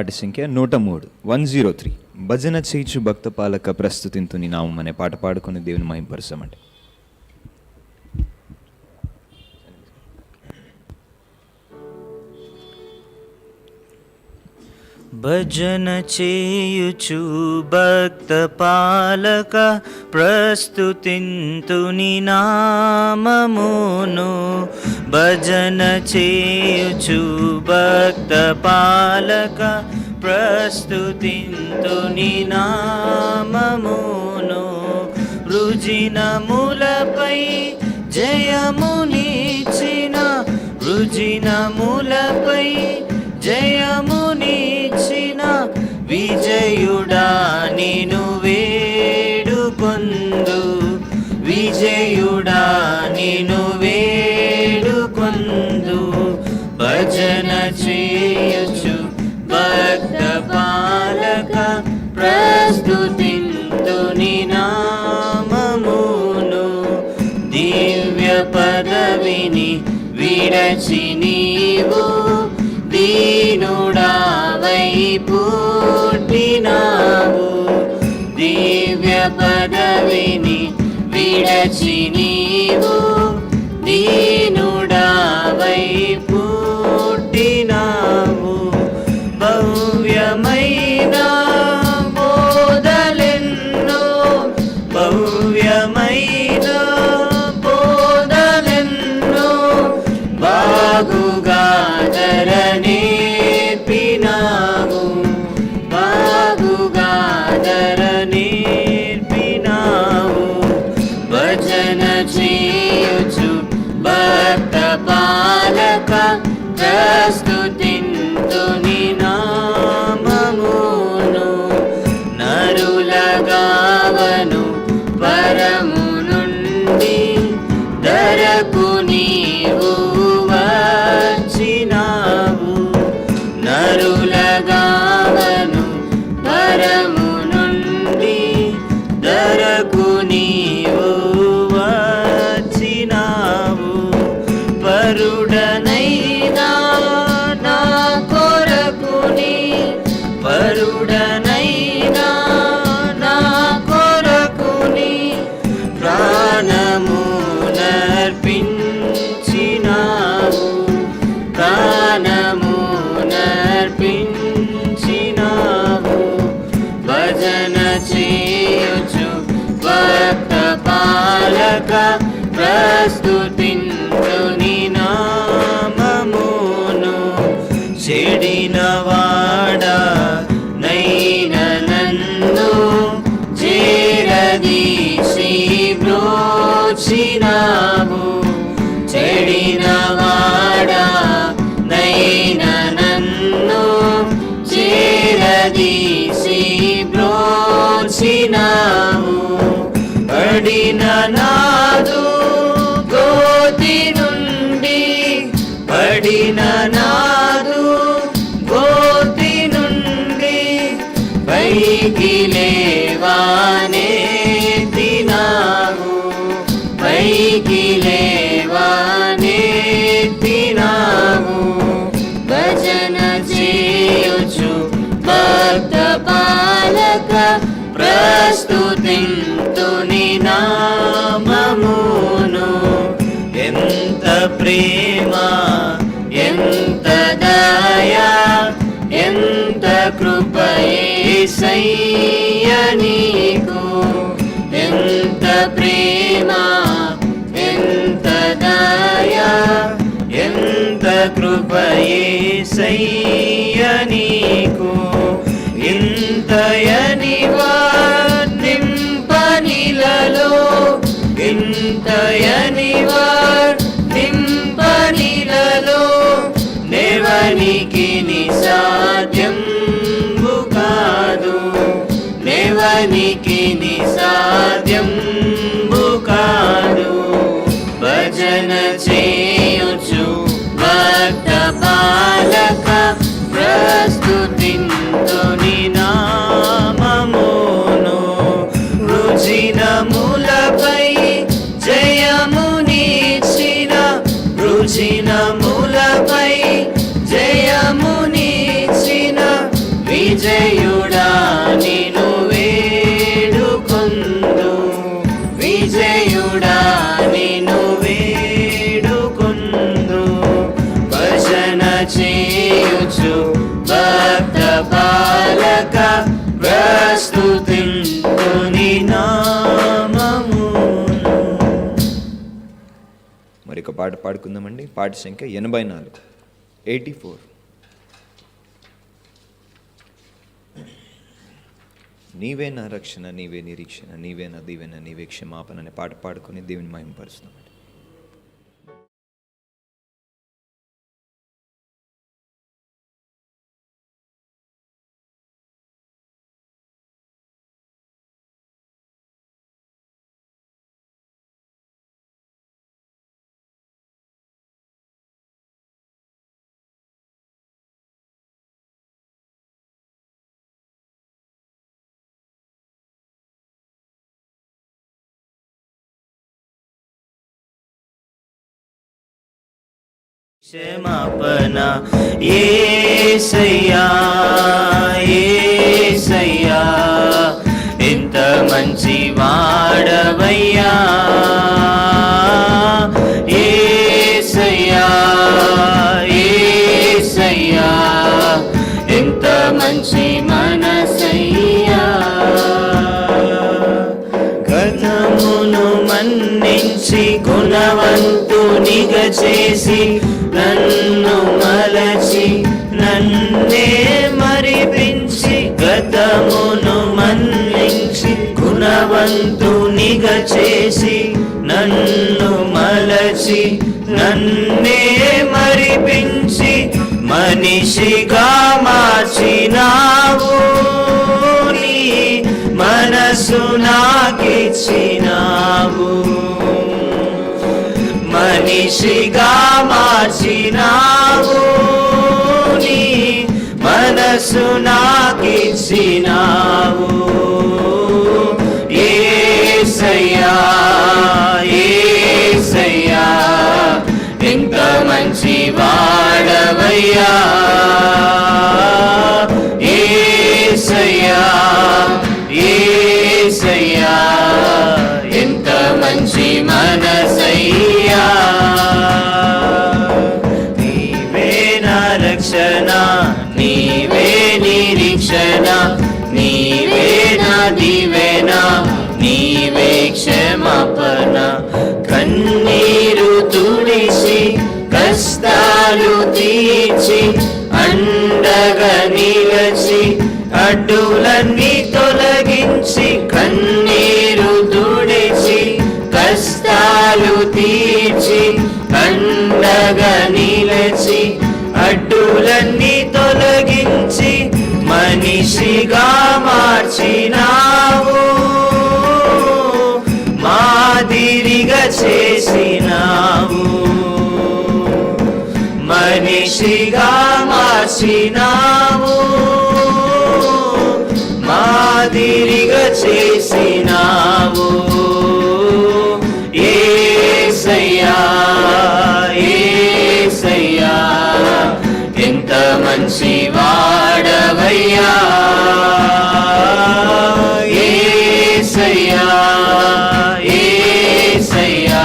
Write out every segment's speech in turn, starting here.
పాట సంఖ్య 103, 103. భజన చేయిచు భక్త పాలక ప్రస్తుతింతు నీ నామం అనే పాట పాడుకొని దేవుని మహింపరుస్తామండి. భజన చేయుచు భక్త పాలక ప్రస్తుతింతు నీ నామమును. భజన చేయుచు భక్త పాలక ప్రస్తుతింతు నీ నామమును. రుజినములపై జయమునిచ్చిన, రుజినములపై జయమునిచ్చిన విజయుడా నిను వేడుకొందు, విజయుడా నిను వేడుకొందు. భజన చేయుచు భక్త పాలక ప్రస్తుతింతు నీ నామమును. దివ్య పదవిని విడచి నీవు దీనుడావై పుట్టినావు. దివ్య పదవిని విడచి నీవు దీనుడావై పుట్టినావు. భవ్యమైన బోధలెన్నో, భవ్యమైన బోధలెన్నో బాగుగా నేర్పినావు, బాగుగా నేర్పినావు. భజన చేయుచు భక్త పాలక ప్రస్తుతింతు నీ నామమును. నరుల గావను పరము నుండి ధరకు నీవు వచ్చినావు. నరుల గావను పరము నుండి ధరకు నీవు వచ్చినావు. పరుడనైనా నా కొరకుని, పరుడనైనా నా కొరకుని ప్రాణము నర్పించినావు, ప్రాణము నర్పించినావు. భజన చేయుచు భక్త పాలక ప్రస్తుతింతు నీ నామమును. చెడిన వాడా నైన నన్ను చేరదీసి బ్రోచినావు. చెడిన వాడా నైన నన్ను చేరదీసి బ్రోచినావు. పడిన నాదు గోతి నుండి, పడిన నాదు గోతి నుండి పైకి లేవానే తినావు, పైకి లేవానే తినావు. భజన చేయుచు భక్త పాలక ప్రస్తుతింతు నీ నామమును. ఎంత ప్రేమ, ఎంత దయా, ఎంత కృప యేసయ్య నీకు. ఎంత ప్రేమ, ఎంత దయా, ఎంత కృప యేసయ్య నీకు. ఇంతయని నింపనిలలో, ఇంతయని నింపనిలలో నెవనికి నిసాధ్యంబు కాదు, నెవనికి నిసాధ్యంబు కాదు. భజన చేయుచు భక్త పాలక ప్రస్తుతింతు నీ నామమును. రుజినములపై జయమునిచ్చిన, రుజినములపై జయమునిచ్చిన ప్రియుడా నిన్ను వేడుకొందు భజన చేయుచు భక్త పాలక ప్రస్తుతింతుని నామము. మరి ఒక పాట పాడుకుందామండి. పాట సంఖ్య 84, 84. నీవే నా రక్షణ, నీవే నిరీక్షణ, నీవే నా దీవెన, నీవే క్షమాపణ అనే పాట పాడుకొని దేవుని మహిమపరుస్తున్నామండి. క్షమాపణ యేసయ్యా యేసయ్యా ఎంత మంచి వాడవయ్యా యేసయ్యా యేసయ్యా ఎంత మంచి మనసయ్యా గతమును మన్నించి గుణవంతునిగా చేసి నన్ను మలచి నన్నే మరిపించి గతమును మన్నించి గుణవంతునిగా చేసి నన్ను మలచి నన్నే మరిపించి మనిషిగా మార్చినావు నీ మనసు నాకిచ్చినావు మనిషిగా మార్చినావు నీ మనసు నాకిచ్చినావు యేసయ్యా యేసయ్యా ఎంత మంచి వాడవయ్యా యేసయ్యా యేసయ్యా ఎంత మంచి మనసయ్యా నీవే నా రక్షణ నీవే నిరీక్షణ నీవే నా దీవెన నీవే క్షమాపణ కన్నీరు తుడిచి కష్టాలు తీర్చి అండగా నిలచి అడ్డులన్నీ తొలగించి కన్నీరు తుడిచి కష్టాలు తీర్చి అండగా నిలచి అడ్డులన్నీ తొలగించి మనిషిగా మార్చినావు మాదిరిగా చేసినావు మనిషిగా మార్చినావు మాదిరిగా చేసినావు యేసయ్యా యేసయ్యా ఎంత మంచి వాడవయ్యా యేసయ్యా యేసయ్యా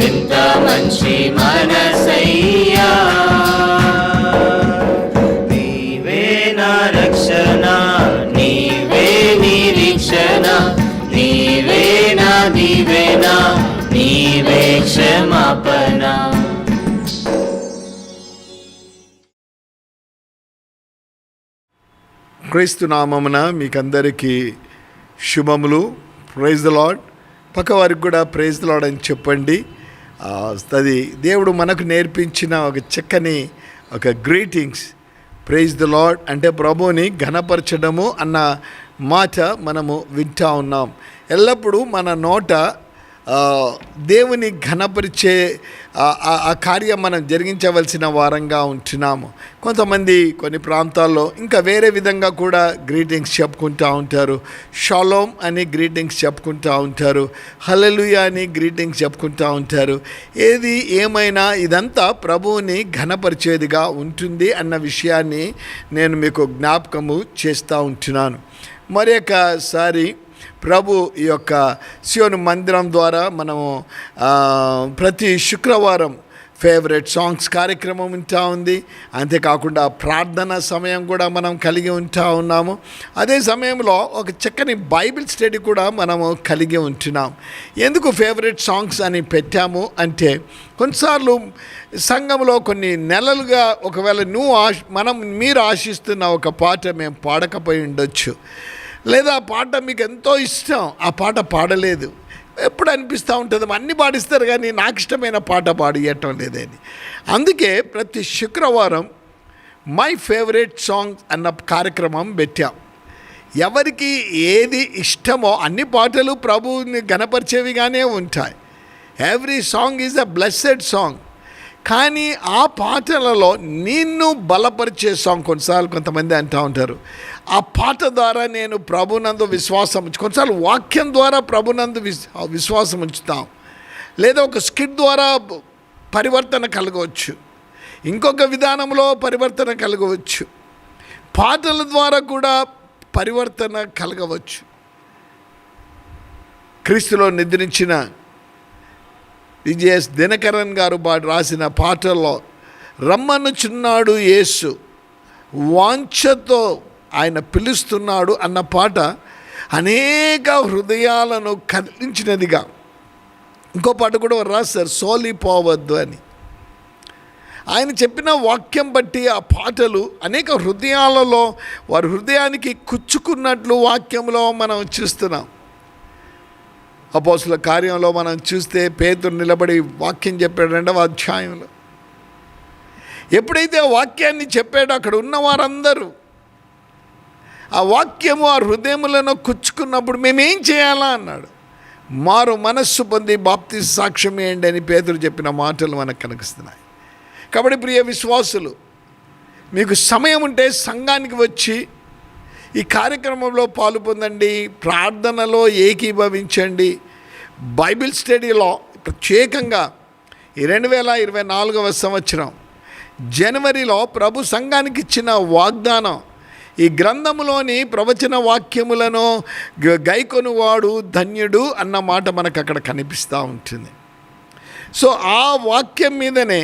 ఎంత మంచి మనసయ్యా నీవే నా రక్షణ నీవే నిరీక్షణ నీవే నా దీవెన నీవే క్షమాపణ. క్రీస్తు నామమున మీకందరికీ శుభములు. Praise the lord. పక్కవారికి కూడా ప్రైజ్ ద లార్డ్ అని చెప్పండి. అది దేవుడు మనకు నేర్పించిన ఒక చక్కని ఒక గ్రీటింగ్స్. ప్రైజ్ ద లార్డ్ అంటే ప్రభువుని ఘనపరచడము అన్న మాట మనము వింటా ఉన్నాం. ఎల్లప్పుడూ మన నోట దేవుని ఘనపరిచే ఆ కార్యం మనం జరిగించవలసిన వారంగా ఉంటున్నాము. కొంతమంది కొన్ని ప్రాంతాల్లో ఇంకా వేరే విధంగా కూడా గ్రీటింగ్స్ చెప్పుకుంటూ ఉంటారు. షాలోమ్ అని గ్రీటింగ్స్ చెప్పుకుంటూ ఉంటారు. హల్లెలూయా అని గ్రీటింగ్స్ చెప్పుకుంటూ ఉంటారు. ఏది ఏమైనా ఇదంతా ప్రభువుని ఘనపరిచేదిగా ఉంటుంది అన్న విషయాన్ని నేను మీకు జ్ఞాపకము చేస్తూ ఉంటున్నాను. మరి ఒకసారి ప్రభు ఈ యొక్క సియోను మందిరం ద్వారా మనము ప్రతి శుక్రవారం ఫేవరెట్ సాంగ్స్ కార్యక్రమం ఉంటా ఉంది. అంతేకాకుండా ప్రార్థన సమయం కూడా మనం కలిగి ఉంటా ఉన్నాము. అదే సమయంలో ఒక చక్కని బైబిల్ స్టడీ కూడా మనము కలిగి ఉంటున్నాం. ఎందుకు ఫేవరెట్ సాంగ్స్ అని పెట్టాము అంటే, కొన్నిసార్లు సంఘంలో కొన్ని నెలలుగా ఒకవేళ మీరు ఆశిస్తున్న ఒక పాట మేము పాడకపోయి ఉండొచ్చు, లేదా ఆ పాట మీకు ఎంతో ఇష్టం, ఆ పాట పాడలేదు. ఎప్పుడు అనిపిస్తూ ఉంటుంది, అన్నీ పాడిస్తారు కానీ నాకు ఇష్టమైన పాట పాడియటం లేదని. అందుకే ప్రతి శుక్రవారం మై ఫేవరెట్ సాంగ్ అన్న కార్యక్రమం పెట్టాం. ఎవరికి ఏది ఇష్టమో అన్ని పాటలు ప్రభువుని గణపరిచేవిగానే ఉంటాయి. Every song is a blessed song. కానీ ఆ పాటలలో నిన్ను బలపరిచే సాంగ్, కొన్నిసార్లు కొంతమంది అంటూ ఉంటారు, ఆ పాట ద్వారా నేను ప్రభునందు విశ్వాసం కొన్నిసార్లు వాక్యం ద్వారా ప్రభునందు విశ్వాసం ఉంచుతాం, లేదా ఒక స్కిట్ ద్వారా పరివర్తన కలగవచ్చు, ఇంకొక విధానంలో పరివర్తన కలగవచ్చు, పాటల ద్వారా కూడా పరివర్తన కలగవచ్చు. క్రీస్తులో నిద్రించిన విజయస్ దినకరన్ గారు రాసిన పాటల్లో రమ్మనుచున్నాడు యేసు, వాంఛతో ఆయన పిలుస్తున్నాడు అన్న పాట అనేక హృదయాలను కదిలించినదిగా. ఇంకో పాట కూడా రాశారు, సోలిపోవద్దు అని. ఆయన చెప్పిన వాక్యం బట్టి ఆ పాటలు అనేక హృదయాలలో వారి హృదయానికి కుచ్చుకున్నట్లు వాక్యంలో మనం చూస్తున్నాం. అపోస్తుల కార్యంలో మనం చూస్తే పేతురు నిలబడి వాక్యం చెప్పాడు 2వ అధ్యాయంలో. ఎప్పుడైతే ఆ వాక్యాన్ని చెప్పాడో అక్కడ ఉన్న వారందరూ ఆ వాక్యము ఆ హృదయములను కుచ్చుకున్నప్పుడు మేమేం చేయాలా అన్నాడు. మారు మనస్సు పొంది బాప్తిస్మ సాక్ష్యం ఇయ్యండి అని పేతురు చెప్పిన మాటలు మనకు కనిపిస్తున్నాయి. కాబట్టి ప్రియ విశ్వాసులు, మీకు సమయం ఉంటే సంఘానికి వచ్చి ఈ కార్యక్రమంలో పాలు పొందండి, ప్రార్థనలో ఏకీభవించండి. బైబిల్ స్టడీలో ప్రత్యేకంగా ఈ 2024వ సంవత్సరం జనవరిలో ప్రభు సంఘానికి ఇచ్చిన వాగ్దానం, ఈ గ్రంథములోని ప్రవచన వాక్యములను గైకొనువాడు ధన్యుడు అన్న మాట మనకు అక్కడ కనిపిస్తూ ఉంటుంది. సో ఆ వాక్యం మీదనే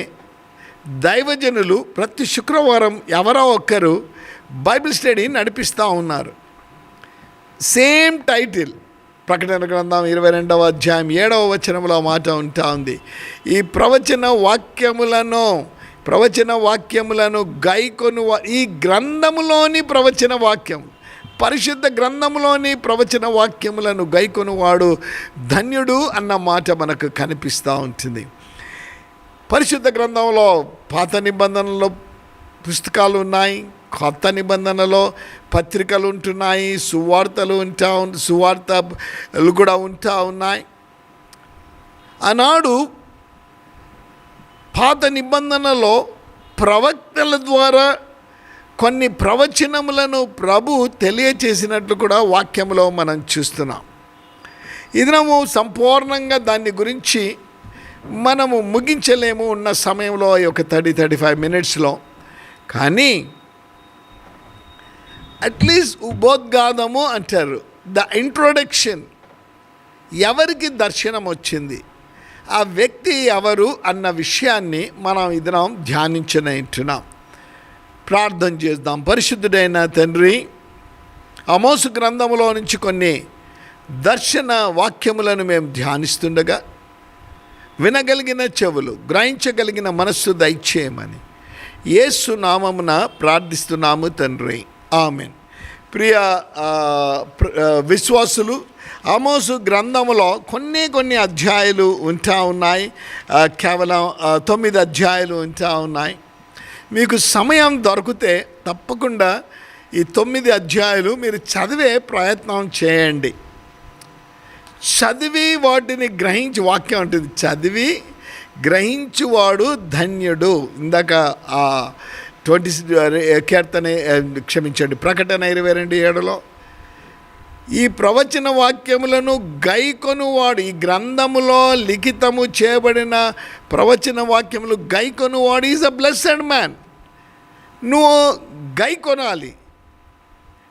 దైవజనులు ప్రతి శుక్రవారం ఎవరో ఒక్కరు బైబిల్ స్టడీ నడిపిస్తూ ఉన్నారు. సేమ్ టైటిల్, ప్రకటన గ్రంథం 22వ అధ్యాయం 7వ వచనంలో మాట ఉంటా ఉంది, ఈ ప్రవచన వాక్యములను గైకొను. ఈ గ్రంథములోని ప్రవచన వాక్యం, పరిశుద్ధ గ్రంథములోని ప్రవచన వాక్యములను గైకొనువాడు ధన్యుడు అన్న మాట మనకు కనిపిస్తూ ఉంటుంది. పరిశుద్ధ గ్రంథంలో పాత నిబంధనలో పుస్తకాలు ఉన్నాయి, కొత్త నిబంధనలో పత్రికలు ఉంటున్నాయి, సువార్తలు కూడా ఉంటా ఉన్నాయి. ఆనాడు పాత నిబంధనలో ప్రవక్తల ద్వారా కొన్ని ప్రవచనములను ప్రభు తెలియచేసినట్లు కూడా వాక్యంలో మనం చూస్తున్నాం. ఇదినము సంపూర్ణంగా దాన్ని గురించి మనము ముగించలేము ఉన్న సమయంలో ఒక 30-35 మినిట్స్లో. కానీ అట్లీస్ట్ ఉపోద్ఘాతము అంటారు, ద ఇంట్రొడక్షన్, ఎవరికి దర్శనం వచ్చింది, ఆ వ్యక్తి ఎవరు అన్న విషయాన్ని మనం ఇదినం ధ్యానించనంటున్నాం. ప్రార్థన చేద్దాం. పరిశుద్ధుడైన తండ్రి, ఆమోసు గ్రంథములో నుంచి కొన్ని దర్శన వాక్యములను మేము ధ్యానిస్తుండగా వినగలిగిన చెవులు, గ్రహించగలిగిన మనస్సు దయచేయమని యేసు నామమున ప్రార్థిస్తున్నాము తండ్రి, ఆమెన్. ప్రియ విశ్వాసులు, ఆమోసు గ్రంథములో కొన్ని అధ్యాయాలు ఉంటా ఉన్నాయి. కేవలం 9 అధ్యాయాలు ఉంటా ఉన్నాయి. మీకు సమయం దొరికితే తప్పకుండా ఈ 9 అధ్యాయాలు మీరు చదివే ప్రయత్నం చేయండి. చదివి వాటిని గ్రహించి, వాక్యం ఉంటుంది, చదివి గ్రహించువాడు ధన్యుడు. ఇందాక 20 ప్రకటన 22:7లో ఈ ప్రవచన వాక్యములను గైకొనువాడు, ఈ గ్రంథములో లిఖితము చేయబడిన ప్రవచన వాక్యములు గైకొనువాడు ఈజ్ అ బ్లెస్సెడ్ మ్యాన్. నువ్వు గైకొనాలి,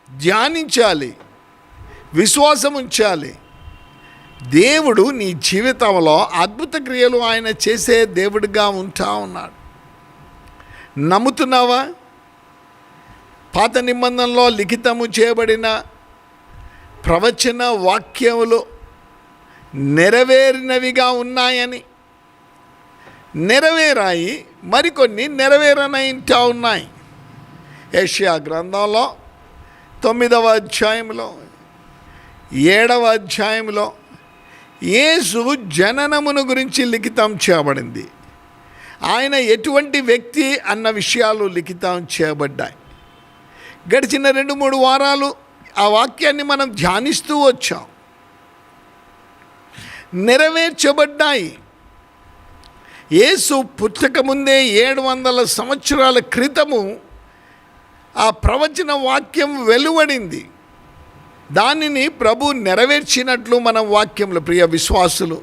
ధ్యానించాలి, విశ్వాసం ఉంచాలి. దేవుడు నీ జీవితంలో అద్భుత క్రియలు ఆయన చేసే దేవుడిగా ఉంటా ఉన్నాడు. నమ్ముతున్నావా? పాత నిబంధనలో లిఖితము చేయబడిన ప్రవచన వాక్యములు నెరవేరినవిగా ఉన్నాయని, నెరవేరాయి, మరికొన్ని నెరవేరనైంటా ఉన్నాయి. యెషయా గ్రంథంలో 9వ అధ్యాయంలో 7వ అధ్యాయంలో యేసు జననమును గురించి లిఖితం చేయబడింది. ఆయన ఎటువంటి వ్యక్తి అన్న విషయాలు లిఖితం చేయబడ్డాయి. గడిచిన 2-3 వారాలు ఆ వాక్యాన్ని మనం ధ్యానిస్తూ వచ్చాం. నెరవేర్చబడ్డాయి. యేసు పుట్టకముందే 700 సంవత్సరాల క్రితము ఆ ప్రవచన వాక్యం వెలువడింది. దానిని ప్రభు నెరవేర్చినట్లు మనం వాక్యంలో, ప్రియ విశ్వాసులు,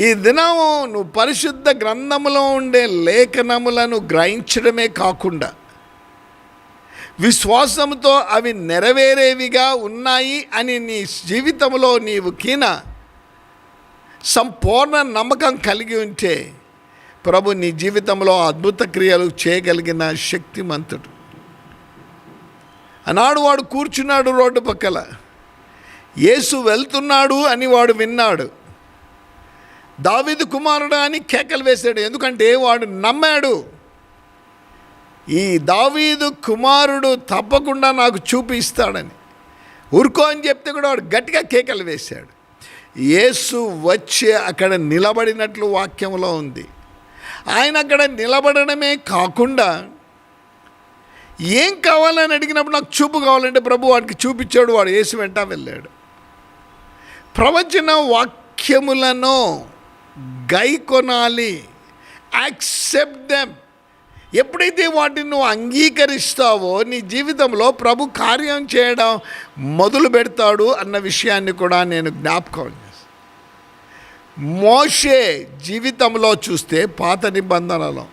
ఈ దినము నువ్వు పరిశుద్ధ గ్రంథములో ఉండే లేఖనములను గ్రహించడమే కాకుండా విశ్వాసంతో అవి నెరవేరేవిగా ఉన్నాయి అని నీ జీవితంలో నీవు సంపూర్ణ నమ్మకం కలిగి ఉంటే ప్రభు నీ జీవితంలో అద్భుత క్రియలు చేయగలిగిన శక్తిమంతుడు. ఆనాడు వాడు కూర్చున్నాడు రోడ్డు పక్కల, యేసు వెళ్తున్నాడు అని వాడు విన్నాడు. దావీదు కుమారుడు అని కేకలు వేశాడు, ఎందుకంటే వాడు నమ్మాడు. ఈ దావీదు కుమారుడు తప్పకుండా నాకు చూపిస్తాడని. ఊరుకో అని చెప్తే కూడా వాడు గట్టిగా కేకలు వేశాడు. యేసు వచ్చి అక్కడ నిలబడినట్లు వాక్యంలో ఉంది. ఆయన అక్కడ నిలబడడమే కాకుండా ఏం కావాలని అడిగినప్పుడు నాకు చూపు కావాలంటే ప్రభు వాడికి చూపించాడు. వాడు యేసు వెంట వెళ్ళాడు. ప్రవచన వాక్యములను గైకొనాలి. Accept them. ఎప్పుడైతే వాటిని నువ్వు అంగీకరిస్తావో నీ జీవితంలో ప్రభు కార్యం చేయడం మొదలు పెడతాడు అన్న విషయాన్ని కూడా నేను జ్ఞాపకం చేస్తాను. మోషే జీవితంలో చూస్తే పాత నిబంధనలో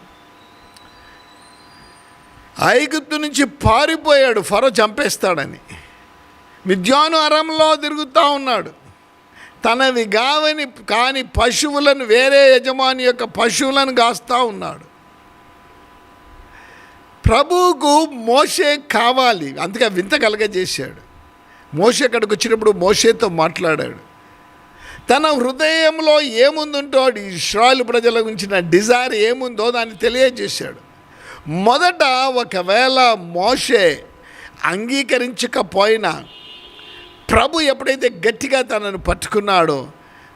ఐగుప్తు నుంచి పారిపోయాడు, ఫరో చంపేస్తాడని. మిద్యాను అరణ్యంలో తిరుగుతూ ఉన్నాడు. తనవి కాని పశువులను, వేరే యజమాని యొక్క పశువులను కాస్తూ ఉన్నాడు. ప్రభువుకు మోషే కావాలి, అందుకే వింత కలగజేశాడు. మోషే అక్కడికి వచ్చినప్పుడు మోషేతో మాట్లాడాడు. తన హృదయంలో ఏముందుంటో, ఇశ్రాయేలు ప్రజల గురించిన డిజైర్ ఏముందో దాన్ని తెలియజేశాడు. మొదట ఒకవేళ మోషే అంగీకరించకపోయినా ప్రభు ఎప్పుడైతే గట్టిగా తనను పట్టుకున్నాడో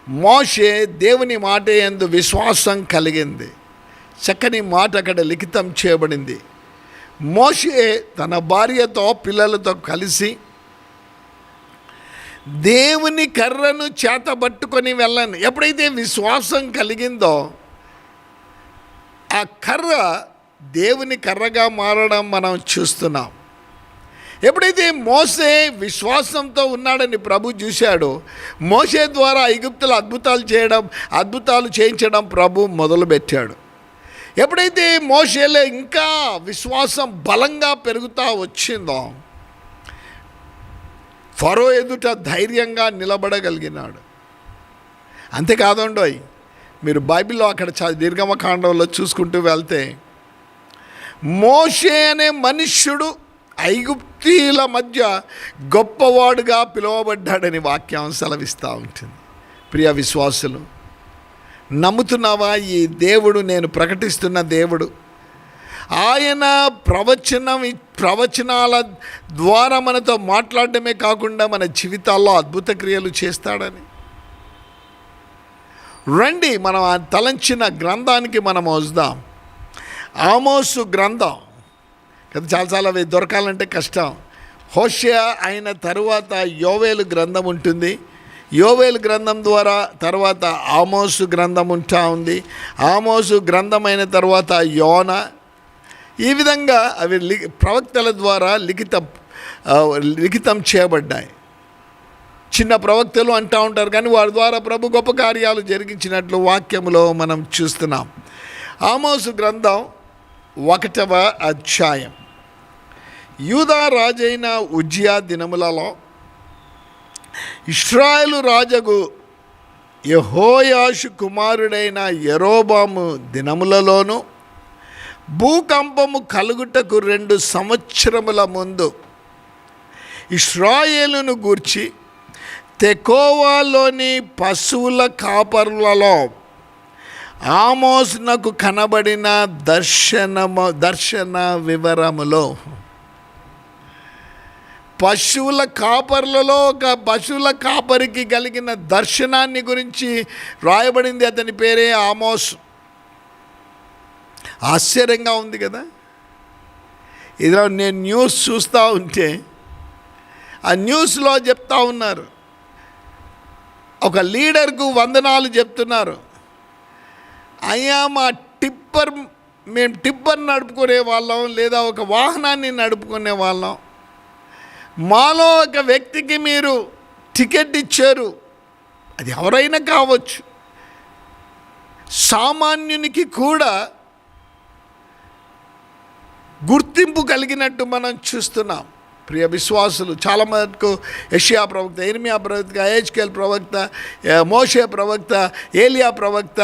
మోషే దేవుని మాట యందు విశ్వాసం కలిగింది. చక్కని మాట అక్కడ లిఖితం చేయబడింది. మోషే తన భార్యతో పిల్లలతో కలిసి దేవుని కర్రను చేతబట్టుకొని వెళ్ళను. ఎప్పుడైతే విశ్వాసం కలిగిందో ఆ కర్ర దేవుని కర్రగా మారడం మనం చూస్తున్నాం. ఎప్పుడైతే మోషే విశ్వాసంతో ఉన్నాడని ప్రభు చూశాడో మోషే ద్వారా ఐగుప్తులు అద్భుతాలు చేయించడం ప్రభు మొదలుపెట్టాడు. ఎప్పుడైతే మోషేలో ఇంకా విశ్వాసం బలంగా పెరుగుతూ వచ్చిందో ఫరో ఎదుట ధైర్యంగా నిలబడగలిగినాడు. అంతేకాదండోయ్, మీరు బైబిల్లో అక్కడ నిర్గమకాండంలో చూసుకుంటూ వెళ్తే మోషే అనే మనుష్యుడు ఐగుప్తీయుల మధ్య గొప్పవాడుగా పిలువబడ్డాడని వాక్యం సెలవిస్తూ ఉంటుంది. ప్రియ విశ్వాసులు, నమ్ముతున్నావా? ఈ దేవుడు, నేను ప్రకటిస్తున్న దేవుడు, ఆయన ప్రవచనాల ద్వారా మనతో మాట్లాడడమే కాకుండా మన జీవితాల్లో అద్భుత క్రియలు చేస్తాడని. రండి, మనం ఆ తలంచిన గ్రంథానికి మనం వద్దాం. ఆమోసు గ్రంథం కదా, చాలా అవి దొరకాలంటే కష్టం. హోషేయ అయిన తరువాత యోవేలు గ్రంథం ఉంటుంది. యోవేలు గ్రంథం ద్వారా తర్వాత ఆమోసు గ్రంథం ఉంటా ఉంది. ఆమోసు గ్రంథం అయిన తర్వాత యోన. ఈ విధంగా అవి ప్రవక్తల ద్వారా లిఖితం చేయబడ్డాయి. చిన్న ప్రవక్తలు అంటూ ఉంటారు, కానీ వారి ద్వారా ప్రభు గొప్ప కార్యాలు జరిగించినట్లు వాక్యములో మనం చూస్తున్నాం. ఆమోసు గ్రంథం 1వ అధ్యాయం. యూదా రాజైన ఉజ్జియా దినములలో ఇశ్రాయేలు రాజగు యెహోయాషు కుమారుడైన యెరోబాము దినములలోను భూకంపము కలుగుటకు 2 సంవత్సరముల ముందు ఇశ్రాయేలును గూర్చి తెకోవాలోని పశువుల కాపరులలో ఆమోసునకు కనబడిన దర్శన వివరములో, పశువుల కాపర్లలో ఒక పశువుల కాపరికి కలిగిన దర్శనాన్ని గురించి రాయబడింది. అతని పేరే ఆమోస్. ఆశ్చర్యంగా ఉంది కదా. ఇదిలో నేను న్యూస్ చూస్తూ ఉంటే ఆ న్యూస్లో చెప్తా ఉన్నారు, ఒక లీడర్కు వందనాలు చెప్తున్నారు. అయ్యా మేము టిప్పర్ నడుపుకునే వాళ్ళం, లేదా ఒక వాహనాన్ని నడుపుకునే వాళ్ళం, మాలో ఒక వ్యక్తికి మీరు టికెట్ ఇచ్చారు, అది ఎవరైనా కావచ్చు, సామాన్యునికి కూడా గుర్తింపు కలిగినట్టు మనం చూస్తున్నాం. ప్రియ విశ్వాసులు, చాలా మటుకు యెషయా ప్రవక్త, ఇర్మియా ప్రవక్త, హెజ్కేల్ ప్రవక్త, మోషే ప్రవక్త, ఏలియా ప్రవక్త,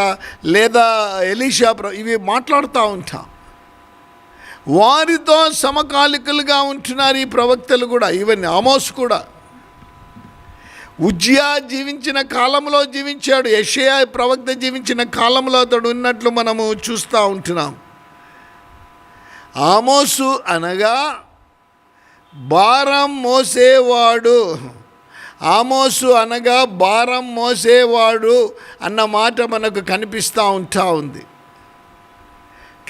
లేదా ఎలీషా ఇవి మాట్లాడుతూ ఉంటాం. వారితో సమకాలికులుగా ఉంటున్నారు ఈ ప్రవక్తలు కూడా. ఈవెన్ ఆమోస్ కూడా ఉజ్జియా జీవించిన కాలంలో జీవించాడు, యెషయా ప్రవక్త జీవించిన కాలంలో అతడు ఉన్నట్లు మనము చూస్తూ ఉంటున్నాం. ఆమోసు అనగా భారం మోసేవాడు. ఆమోసు అనగా భారం మోసేవాడు అన్న మాట మనకు కనిపిస్తూ ఉంది.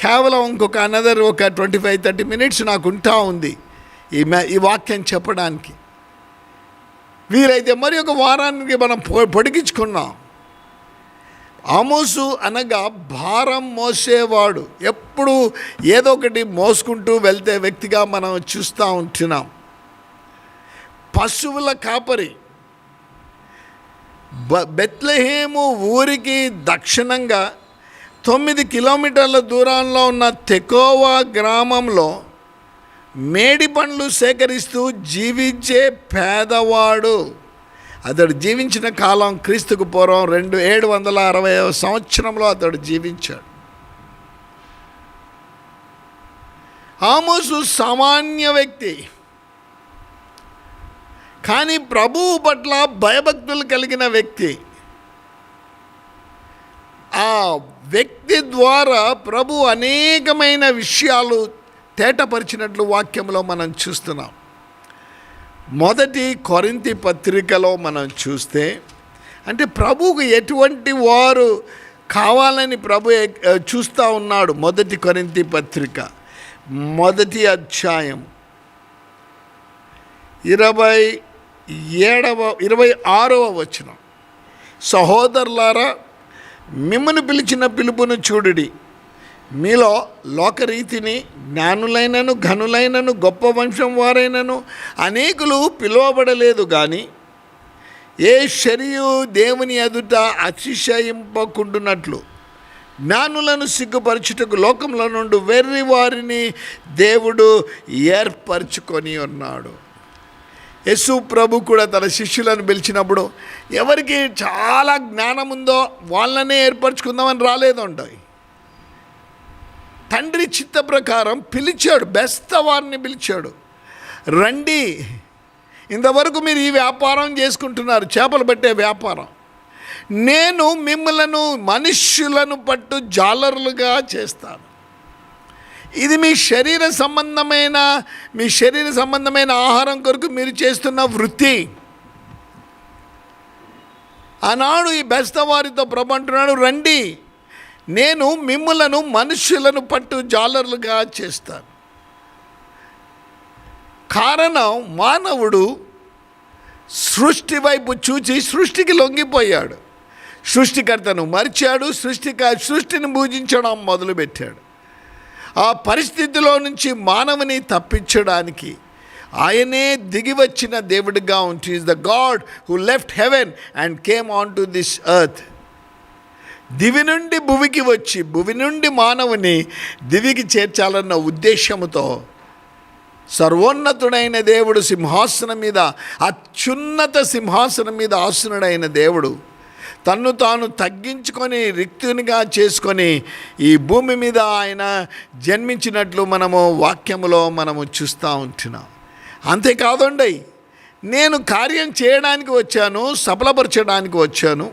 కేవలం ఇంకొక అనదర్ ఒక 25-30 మినిట్స్ నాకు ఉంటా ఉంది ఈ వాక్యం చెప్పడానికి. వీరైతే మరి ఒక వారానికి మనం పొడిగించుకున్నాం. ఆమోసు అనగా భారం మోసేవాడు, ఎప్పుడు ఏదో ఒకటి మోసుకుంటూ వెళ్తే వ్యక్తిగా మనం చూస్తూ ఉంటున్నాం. పశువుల కాపరి. బెత్లెహేము ఊరికి దక్షిణంగా 9 కిలోమీటర్ల దూరంలో ఉన్న తెకోవా గ్రామంలో మేడి పండ్లు సేకరిస్తూ జీవించే పేదవాడు. అతడు జీవించిన కాలం క్రీస్తుకు పూర్వం 760వ సంవత్సరంలో అతడు జీవించాడు. ఆమోసు సామాన్య వ్యక్తి, కానీ ప్రభువు పట్ల భయభక్తులు కలిగిన వ్యక్తి. ఆ వ్యక్తి ద్వారా ప్రభు అనేకమైన విషయాలు తేటపరిచినట్లు వాక్యంలో మనం చూస్తున్నాం. మొదటి కొరింథీ పత్రికలో మనం చూస్తే, అంటే ప్రభువుకు ఎటువంటి వారు కావాలని ప్రభు చూస్తూ ఉన్నాడు. మొదటి కొరింథీ పత్రిక 1వ అధ్యాయం 26వ వచనం. సహోదరులారా, మిమ్మను పిలిచిన పిలుపును చూడుడి. మీలో లోకరీతిని జ్ఞానులైనను ఘనులైనను గొప్ప వంశం వారైనను అనేకులు పిలువబడలేదు. కానీ ఏ శరీయు దేవుని ఎదుట అతిశయింపకుండునట్లు జ్ఞానులను సిగ్గుపరచుటకు లోకంలో నుండి వెర్రి వారిని దేవుడు ఏర్పరచుకొని ఉన్నాడు. యేసు ప్రభు కూడా తన శిష్యులను పిలిచినప్పుడు ఎవరికి చాలా జ్ఞానం ఉందో వాళ్ళనే ఏర్పరచుకుందామని రాలేదండి. తండ్రి చిత్త ప్రకారం పిలిచాడు, బెస్తవారిని పిలిచాడు. రండి, ఇంతవరకు మీరు ఈ వ్యాపారం చేసుకుంటున్నారు, చేపలు పట్టే వ్యాపారం. నేను మిమ్మలను మనుష్యులను పట్టు జాలరులుగా చేస్తాను. ఇది మీ శరీర సంబంధమైన ఆహారం కొరకు మీరు చేస్తున్న వృత్తి. ఆనాడు ఈ బెస్తవారితో ప్రభు అంటున్నాడు, రండి, నేను మిమ్ములను మనుష్యులను పట్టు జాలర్లుగా చేస్తాను. కారణం, మానవుడు సృష్టి వైపు చూచి సృష్టికి లొంగిపోయాడు. సృష్టికర్తను మరిచాడు, సృష్టిని పూజించడం మొదలుపెట్టాడు. ఆ పరిస్థితిలో నుంచి మానవుని తప్పించడానికి ఆయనే దిగి వచ్చిన దేవుడిగా ఉంటూ is the god who left heaven and came on to this earth. దివి నుండి భువికి వచ్చి భువి నుండి మానవుని దివికి చేర్చాలన్న ఉద్దేశంతో సర్వోన్నతుడైన దేవుడు సింహాసనం మీద, అత్యున్నత సింహాసనం మీద ఆసనుడైన దేవుడు తన్ను తాను తగ్గించుకొని రిక్తునిగా చేసుకొని ఈ భూమి మీద ఆయన జన్మించినట్లు మనము వాక్యములో మనము చూస్తూ ఉంటున్నాం. అంతేకాదండి, నేను కార్యం చేయడానికి వచ్చాను, సఫలపరచడానికి వచ్చాను,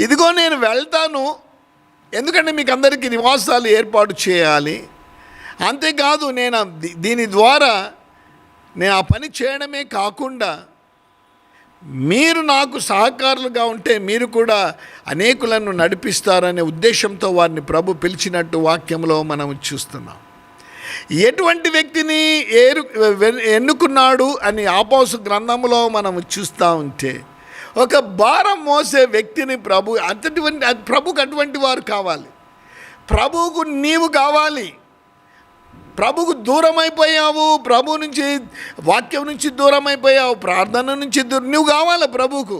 ఇదిగో నేను వెళ్తాను, ఎందుకంటే మీకు అందరికీ నివాసాలు ఏర్పాటు చేయాలి. అంతేకాదు, నేను దీని ద్వారా నేను ఆ పని చేయడమే కాకుండా మీరు నాకు సహకారులుగా ఉంటే మీరు కూడా అనేకులను నడిపిస్తారనే ఉద్దేశంతో వారిని ప్రభు పిలిచినట్టు వాక్యంలో మనం చూస్తున్నాం. ఎటువంటి వ్యక్తిని ఎన్నుకున్నాడు అని ఆపోసు గ్రంథంలో మనం చూస్తూ ఉంటే, ఒక భారం మోసే వ్యక్తిని ప్రభుకు అటువంటి వారు కావాలి. ప్రభువుకు నీవు కావాలి. ప్రభుకు దూరం అయిపోయావు, ప్రభు నుంచి, వాక్యం నుంచి దూరం అయిపోయావు, ప్రార్థన నుంచి నువ్వు కావాలా ప్రభువుకు.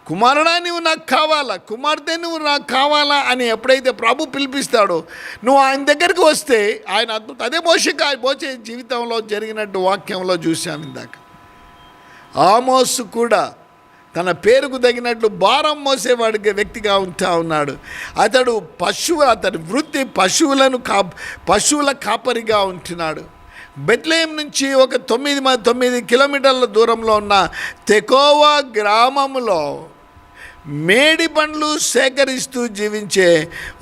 కుమారుడా నువ్వు నాకు కావాలా, కుమార్తె నువ్వు నాకు కావాలా అని ఎప్పుడైతే ప్రభు పిలిపిస్తాడో నువ్వు ఆయన దగ్గరికి వస్తే ఆయన అద్భుతం. అదే మోషే జీవితంలో జరిగినట్టు వాక్యంలో చూశాను ఇందాక. ఆమోసు కూడా తన పేరుకు తగినట్లు భారం మోసేవాడి వ్యక్తిగా ఉంటా ఉన్నాడు. అతడి వృత్తి పశువుల కాపరిగా ఉంటున్నాడు. బెత్లెహేం నుంచి ఒక 9 కిలోమీటర్ల దూరంలో ఉన్న తెకోవా గ్రామంలో మేడి పండ్లు సేకరిస్తూ జీవించే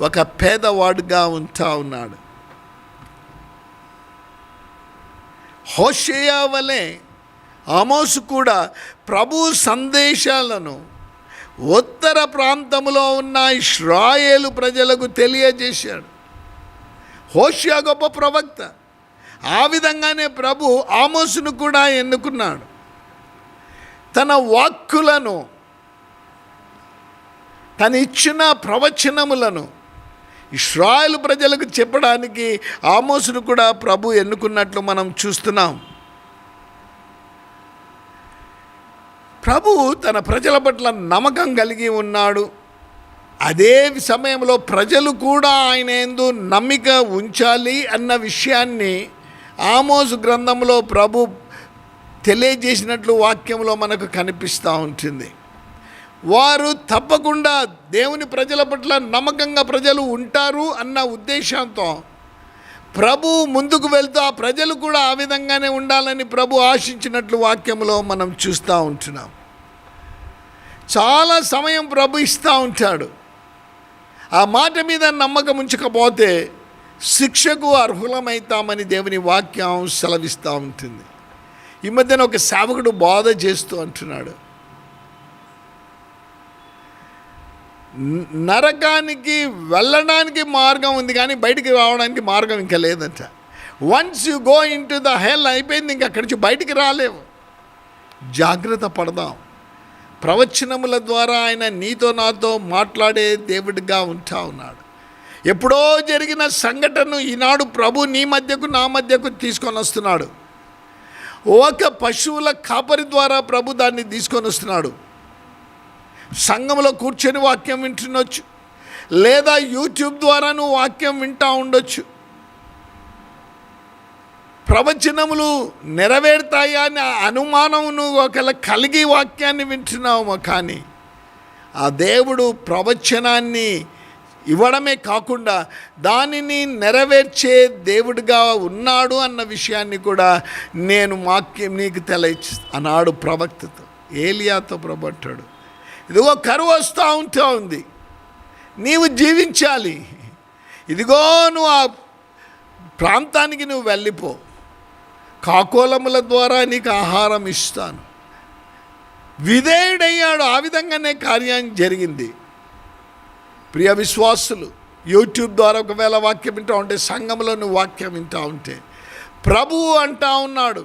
ఒక పేదవాడుగా ఉంటా ఉన్నాడు. హోషేయ వలె ఆమోసు కూడా ప్రభు సందేశాలను ఉత్తర ప్రాంతంలో ఉన్న ఇశ్రాయేలు ప్రజలకు తెలియజేశాడు. హోషేయ గొప్ప ప్రవక్త. ఆ విధంగానే ప్రభు ఆమోసును కూడా ఎన్నుకున్నాడు. తన వాక్కులను, తను ఇచ్చిన ప్రవచనములను ఇశ్రాయేలు ప్రజలకు చెప్పడానికి ఆమోసును కూడా ప్రభు ఎన్నుకున్నట్లు మనం చూస్తున్నాం. ప్రభు తన ప్రజల పట్ల నమ్మకం కలిగి ఉన్నాడు. అదే సమయంలో ప్రజలు కూడా ఆయన యందు నమ్మిక ఉంచాలి అన్న విషయాన్ని ఆమోసు గ్రంథంలో ప్రభు తెలియజేసినట్లు వాక్యంలో మనకు కనిపిస్తూ ఉంటుంది. వారు తప్పకుండా దేవుని ప్రజల పట్ల నమ్మకంగా ప్రజలు ఉంటారు అన్న ఉద్దేశంతో ప్రభు ముందుకు వెళ్తూ ఆ ప్రజలు కూడా ఆ విధంగానే ఉండాలని ప్రభు ఆశించినట్లు వాక్యంలో మనం చూస్తూ ఉంటున్నాం. చాలా సమయం ప్రభు ఇస్తూ ఉంటాడు. ఆ మాట మీద నమ్మకం ఉంచకపోతే శిక్షకు అర్హులమవుతామని దేవుని వాక్యం సెలవిస్తూ ఉంటుంది. ఈ మధ్యన ఒక సేవకుడు బోధ చేస్తూ అంటున్నాడు, నరకానికి వెళ్ళడానికి మార్గం ఉంది కానీ బయటికి రావడానికి మార్గం ఇంకా లేదంట. Once you go in to the hell అయిపోయింది, ఇంక అక్కడి నుంచి బయటికి రాలేవు. జాగ్రత్త పడదాం. ప్రవచనముల ద్వారా ఆయన నీతో నాతో మాట్లాడే దేవుడిగా ఉంటా ఉన్నాడు. ఎప్పుడో జరిగిన సంఘటనను ఈనాడు ప్రభు నీ మధ్యకు నా మధ్యకు తీసుకొని వస్తున్నాడు. ఒక పశువుల కాపరి ద్వారా ప్రభు దాన్ని తీసుకొని వస్తున్నాడు. సంఘంలో కూర్చొని వాక్యం వింటుండొచ్చు, లేదా యూట్యూబ్ ద్వారా నువ్వు వాక్యం వింటూ ఉండొచ్చు. ప్రవచనములు నెరవేరుతాయా అని అనుమానం నువ్వు ఒకవేళ కలిగి వాక్యాన్ని వింటున్నావు. కానీ ఆ దేవుడు ప్రవచనాన్ని ఇవ్వడమే కాకుండా దానిని నెరవేర్చే దేవుడిగా ఉన్నాడు అన్న విషయాన్ని కూడా నేను వాక్యం నీకు అన్నాడు ప్రవక్తతో. ఏలియాతో ప్రభు అంటాడు, ఇదిగో కరువు వస్తూ ఉంది, నీవు జీవించాలి, ఇదిగో నువ్వు ఆ ప్రాంతానికి నువ్వు వెళ్ళిపో, కాకోలముల ద్వారా నీకు ఆహారం ఇస్తాను. విధేయుడయ్యాడు. ఆ విధంగానే కార్యం జరిగింది. ప్రియ విశ్వాసులు, యూట్యూబ్ ద్వారా ఒకవేళ వాక్యం వింటూ ఉంటే, సంఘంలో నువ్వు వాక్యం వింటూ ఉంటే ప్రభువు అంటా ఉన్నాడు,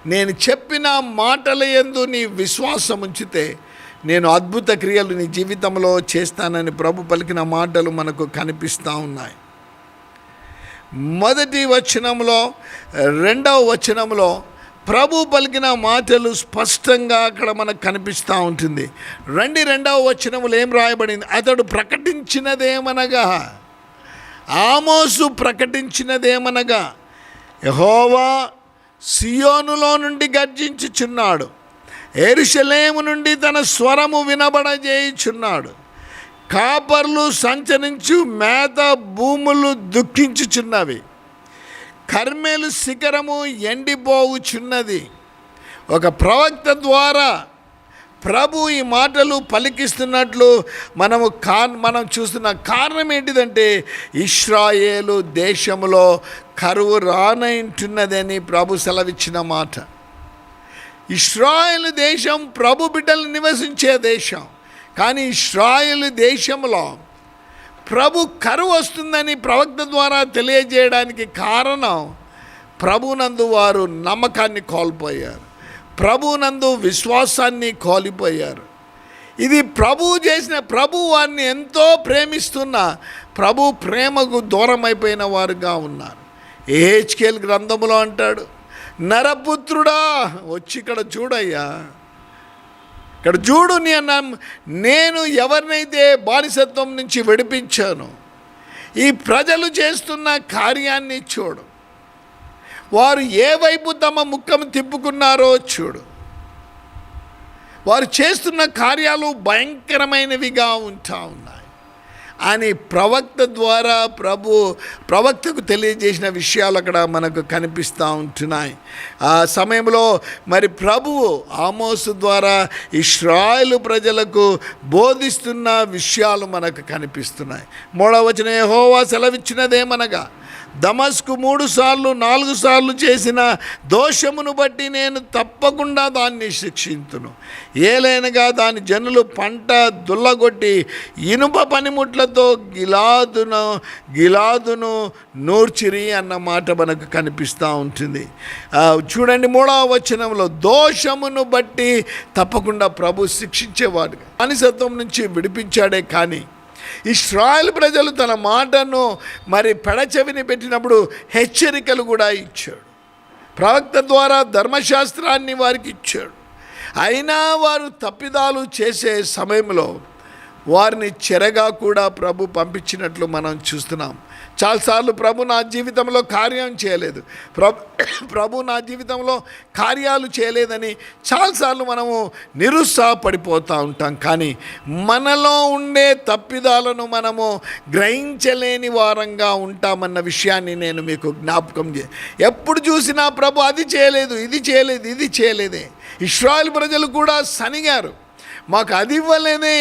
నేను చెప్పిన మాటల యందు నీ విశ్వాసం ఉంచితే నేను అద్భుత క్రియలు నీ జీవితంలో చేస్తానని ప్రభు పలికిన మాటలు మనకు కనిపిస్తూ ఉన్నాయి. మొదటి వచనంలో, రెండవ వచనంలో ప్రభు పలికిన మాటలు స్పష్టంగా అక్కడ మనకు కనిపిస్తూ ఉంటుంది. రెండవ వచనములు ఏం రాయబడింది? అతడు ప్రకటించినదేమనగా, ఆమోసు ప్రకటించినదేమనగా, యెహోవా సియోనులో నుండి గర్జించుచున్నాడు, యెరూషలేము నుండి తన స్వరము వినబడజేయుచున్నాడు. కాపర్లు సంచరించు మేత భూములు దుఃఖించుచున్నవి, కర్మెలు శిఖరము ఎండిపోవుచున్నది. ఒక ప్రవక్త ద్వారా ప్రభు ఈ మాటలు పలికిస్తున్నట్లు మనం చూస్తున్న కారణం ఏంటిదంటే, ఇశ్రాయేలు దేశంలో కరువు రానంటున్నదని ప్రభు సెలవిచ్చిన మాట. ఇశ్రాయేలు దేశం ప్రభు బిడ్డలు నివసించే దేశం, కానీ ఇశ్రాయేలు దేశంలో ప్రభు కరువు వస్తుందని ప్రవక్త ద్వారా తెలియజేయడానికి కారణం, ప్రభునందు వారు నమ్మకాన్ని కోల్పోయారు, ప్రభునందు విశ్వాసాన్ని కోల్పోయారు. ఇది ప్రభు వారిని ఎంతో ప్రేమిస్తున్న ప్రభు ప్రేమకు దూరం అయిపోయిన వారుగా ఉన్నారు. యెహెజ్కేలు గ్రంథములో అంటాడు, నరపుత్రుడా వచ్చి ఇక్కడ చూడయ్యా, ఇక్కడ చూడు, నేను ఎవరినైతే బానిసత్వం నుంచి విడిపించాను, ఈ ప్రజలు చేస్తున్న కార్యాన్ని చూడు, వారు ఏ వైపు తమ ముఖం తిప్పుకున్నారో చూడు, వారు చేస్తున్న కార్యాలు భయంకరమైనవిగా ఉంటా ఉన్నాయి అని ప్రవక్త ద్వారా ప్రవక్తకు తెలియజేసిన విషయాలు అక్కడ మనకు కనిపిస్తూ ఉంటున్నాయి. ఆ సమయంలో మరి ప్రభువు ఆమోసు ద్వారా ఇశ్రాయేలు ప్రజలకు బోధిస్తున్న విషయాలు మనకు కనిపిస్తున్నాయి. 3వ వచనం, యెహోవా సెలవిచ్చినదేమనగా, దమస్కు 3 సార్లు 4 సార్లు చేసిన దోషమును బట్టి నేను తప్పకుండా దాన్ని శిక్షింతును. ఏలైనగా దాని జనులు పంట దుల్లగొట్టి ఇనుప పనిముట్లతో గిలాదును నూర్చిరి అన్న మాట మనకు కనిపిస్తూ ఉంటుంది. చూడండి 3వ వచనంలో, దోషమును బట్టి తప్పకుండా ప్రభు శిక్షించేవాడు. బానిసత్వం నుంచి విడిపించాడే, కానీ ఇశ్రాయేలు ప్రజలు తన మాటను మరి పెడచెవిని పెట్టినప్పుడు హెచ్చరికలు కూడా ఇచ్చాడు. ప్రవక్త ద్వారా ధర్మశాస్త్రాన్ని వారికి ఇచ్చాడు. అయినా వారు తప్పిదాలు చేసే సమయంలో వారిని చెరగా కూడా ప్రభు పంపించినట్లు మనం చూస్తున్నాం. చాలాసార్లు ప్రభు నా జీవితంలో కార్యం చేయలేదు, ప్రభు నా జీవితంలో కార్యాలు చేయలేదని చాలాసార్లు మనము నిరుత్సాహపడిపోతూ ఉంటాం. కానీ మనలో ఉండే తప్పిదాలను మనము గ్రహించలేని వారంగా ఉంటామన్న విషయాన్ని నేను మీకు జ్ఞాపకం ఎప్పుడు చూసినా ప్రభు అది చేయలేదు, ఇది చేయలేదు, ఇది చేయలేదే. ఇశ్రాయేలు ప్రజలు కూడా సనిగారు, మాకు అది ఇవ్వలేదే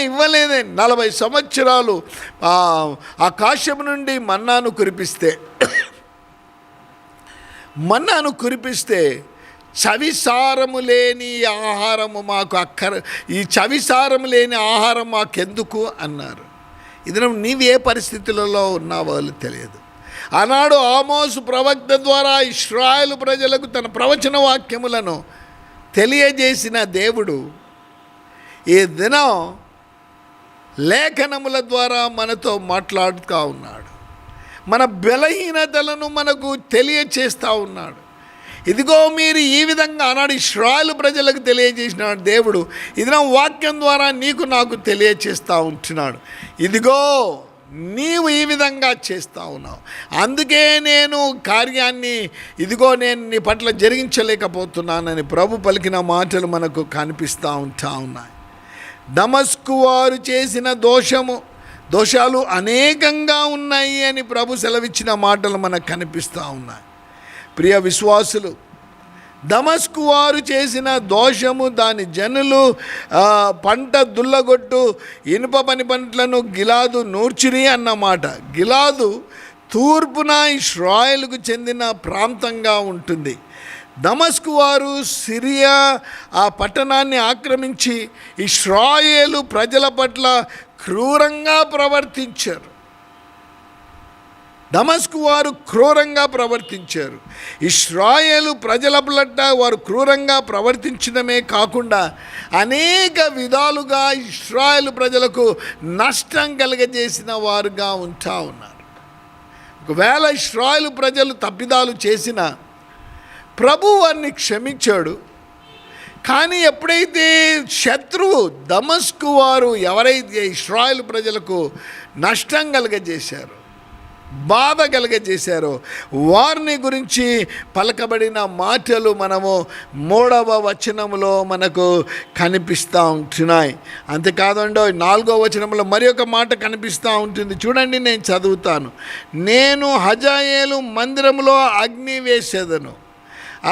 40 సంవత్సరాలు ఆకాశం నుండి మన్నాను కురిపిస్తే చవిసారము లేని ఆహారము మాకు ఈ చవిసారము లేని ఆహారం మాకెందుకు అన్నారు. ఇది నీవు ఏ పరిస్థితులలో ఉన్నావో తెలియదు. ఆనాడు ఆమోసు ప్రవక్త ద్వారా ఇశ్రాయేలు ప్రజలకు తన ప్రవచన వాక్యములను తెలియజేసిన దేవుడు ఈ దినం లేఖనముల ద్వారా మనతో మాట్లాడుతూ ఉన్నాడు. మన బలహీనతలను మనకు తెలియచేస్తూ ఉన్నాడు. ఇదిగో మీరు ఈ విధంగా ఆనాడు ఇశ్రాయేలు ప్రజలకు తెలియజేసిన దేవుడు ఈ దినం వాక్యం ద్వారా నీకు నాకు తెలియచేస్తూ ఉంటున్నాడు. ఇదిగో నీవు ఈ విధంగా చేస్తూ ఉన్నావు, అందుకే నేను కార్యాన్ని నేను నీ పట్ల జరిగించలేకపోతున్నానని ప్రభు పలికిన మాటలు మనకు కనిపిస్తూ ఉన్నాయి. దమస్కు వారు చేసిన దోషాలు అనేకంగా ఉన్నాయి అని ప్రభు సెలవిచ్చిన మాటలు మనకు కనిపిస్తూ ఉన్నాయి. ప్రియ విశ్వాసులు, దమస్కు వారు చేసిన దోషము, దాని జనులు పంట దుల్లగొట్టు ఇనుప పనిపంట్లను గిలాదు నూర్చిరి అన్నమాట. గిలాదు తూర్పున ఇశ్రాయేలుకు చెందిన ప్రాంతంగా ఉంటుంది. దమస్కు వారు సిరియా ఆ పట్టణాన్ని ఆక్రమించి ఇశ్రాయేలు ప్రజల పట్ల క్రూరంగా ప్రవర్తించారు. దమస్కు వారు క్రూరంగా ప్రవర్తించారు. ఇశ్రాయేలు ప్రజల పట్ల వారు క్రూరంగా ప్రవర్తించడమే కాకుండా అనేక విధాలుగా ఇశ్రాయేలు ప్రజలకు నష్టం కలుగజేసిన వారుగా ఉంటా ఉన్నారు. ఒకవేళ ఇశ్రాయేలు ప్రజలు తప్పిదాలు చేసిన ప్రభు వారిని క్షమించాడు. కానీ ఎప్పుడైతే శత్రువు దమస్కు వారు ఎవరైతే ఇశ్రాయేలు ప్రజలకు నష్టం కలుగజేశారో, బాధ కలగజేశారో వారిని గురించి పలకబడిన మాటలు మనము 3వ వచనంలో మనకు కనిపిస్తూ ఉంటున్నాయి. అంతేకాదండో 4వ వచనంలో మరి ఒక మాట కనిపిస్తూ ఉంటుంది. చూడండి, నేను చదువుతాను. నేను హజాయేలు మందిరములో అగ్ని వేసేదను,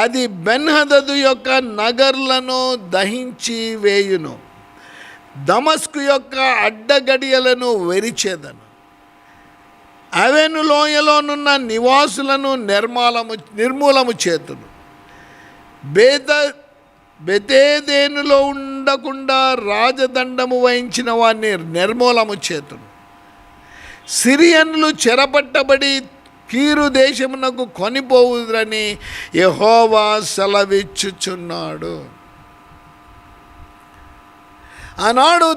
అది బెన్హదదు యొక్క నగర్లను దహించి వేయును, దమస్కు యొక్క అడ్డగడియలను వెరిచేదను, అవెను లోయలోనున్న నివాసులను నిర్మూలము చేతును, బెతేదేనులో ఉండకుండా రాజదండము వహించిన వారిని నిర్మూలము చేతును, సిరియన్లు చెరపట్టబడి కీరు దేశమునకు కొనిపోవుదురని యెహోవా సెలవిచ్చుచున్నాడు. ఆనాడు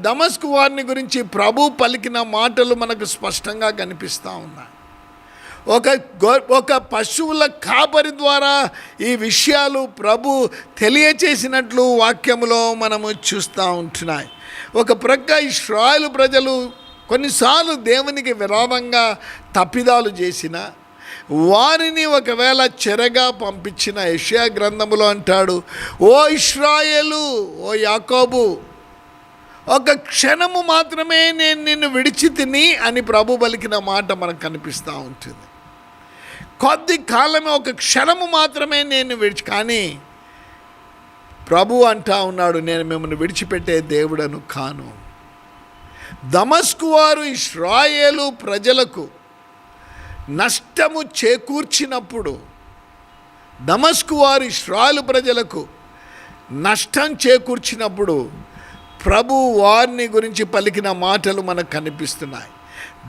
దమస్కు వారిని గురించి ప్రభు పలికిన మాటలు మనకు స్పష్టంగా కనిపిస్తూ ఉన్నాయి. ఒక పశువుల కాపరి ద్వారా ఈ విషయాలు ప్రభు తెలియచేసినట్లు వాక్యములో మనము చూస్తూ ఉంటున్నాయి. ఒక ప్రక్క ఇశ్రాయేలు ప్రజలు కొన్నిసార్లు దేవునికి విరోధంగా తప్పిదాలు చేసిన వారిని ఒకవేళ చెరగా పంపించిన యెషయా గ్రంథములో అంటాడు, ఓ ఇశ్రాయేలు, ఓ యాకోబు, ఒక క్షణము మాత్రమే నేను నిన్ను విడిచి తిని అని ప్రభు పలికిన మాట మనకు కనిపిస్తూ ఉంటుంది. కొద్ది కాలమే, ఒక క్షణము మాత్రమే నేను కానీ ప్రభు అంటా ఉన్నాడు, నేను మిమ్మల్ని విడిచిపెట్టే దేవుడను కాను. దమస్కు వారు ఇశ్రాయేలు ప్రజలకు నష్టము చేకూర్చినప్పుడు, దమస్కు వారు ఇశ్రాయేలు ప్రజలకు నష్టం చేకూర్చినప్పుడు ప్రభు వారిని గురించి పలికిన మాటలు మనకు కనిపిస్తున్నాయి.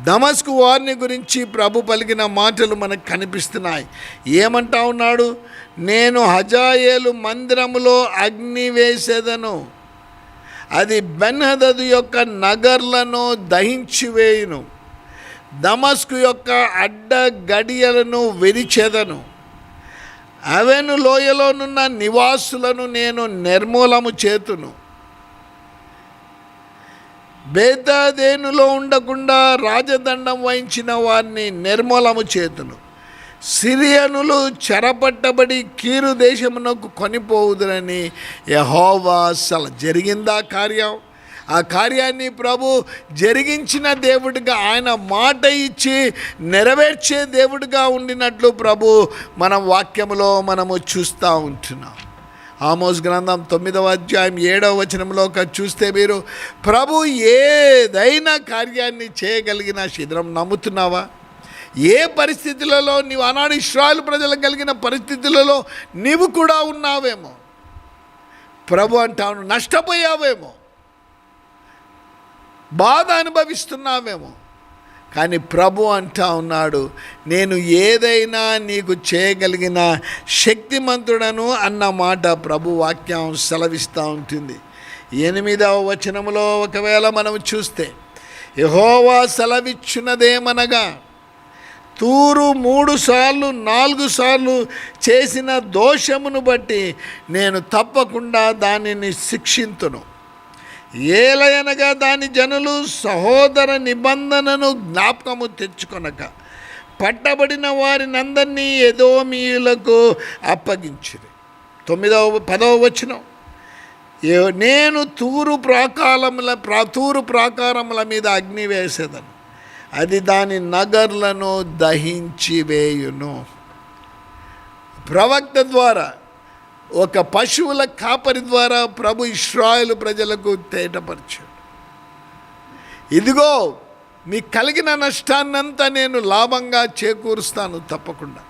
దమస్కు వారిని గురించి ప్రభు పలికిన మాటలు మనకు కనిపిస్తున్నాయి. ఏమంటా ఉన్నాడు? నేను హజాయేలు మందిరములో అగ్ని వేసేదను, అది బెన్హదదు యొక్క నగర్లను దహించి వేయును, దమస్కు యొక్క అడ్డ గడియలను వెరిచెదను, అవెను లోయలోనున్న నివాసులను నేను నిర్మూలము చేతును, బేతాదేనులో ఉండకుండా రాజదండం వహించిన వారిని నిర్మూలము చేతును, సిరియనులు చెరపట్టబడి కీరు దేశమునకు కొనిపోవుదురని యెహోవా జరిగిందా కార్యం? ఆ కార్యాన్ని ప్రభు జరిగించిన దేవుడిగా, ఆయన మాట ఇచ్చి నెరవేర్చే దేవుడిగా ఉండినట్లు ప్రభు మనం వాక్యములో మనము చూస్తూ ఉంటున్నాం. ఆమోస్ గ్రంథం 9వ అధ్యాయం 7వ వచనంలో చూస్తే మీరు ప్రభు ఏదైనా కార్యాన్ని చేయగలిగిన శిథిరం నమ్ముతున్నావా? ఏ పరిస్థితులలో నీవు ఆనాడు ఇశ్రాయేలు ప్రజలకు కలిగిన పరిస్థితులలో నీవు కూడా ఉన్నావేమో, ప్రభు అంటాను, నష్టపోయావేమో, బాధ అనుభవిస్తున్నావేమో, కానీ ప్రభు అంటా ఉన్నాడు, నేను ఏదైనా నీకు చేయగలిగిన శక్తిమంతుడను అన్న మాట ప్రభు వాక్యం సెలవిస్తూ ఉంటుంది. 8వ వచనములో ఒకవేళ మనం చూస్తే, యెహోవా సెలవిచ్చున్నదేమనగా, తూరు 3 సార్లు 4 సార్లు చేసిన దోషమును బట్టి నేను తప్పకుండా దానిని శిక్షింతును. ఏలయనగా దాని జనులు సహోదర నిబంధనను జ్ఞాపకము తెచ్చుకొనక పట్టబడిన వారినందరినీ ఎదోమీయులకు అప్పగించిరి. 10వ వచనం, నేను తూరు ప్రాకారముల మీద అగ్ని వేసేదను, అది దాని నగర్లను దహించి వేయును. ప్రవక్త ద్వారా, ఒక పశువుల కాపరి ద్వారా ప్రభు ఇశ్రాయేలు ప్రజలకు తేటపరిచాడు. ఇదిగో మీకు కలిగిన నష్టాన్నంతా నేను లాభంగా చేకూరుస్తాను తప్పకుండా.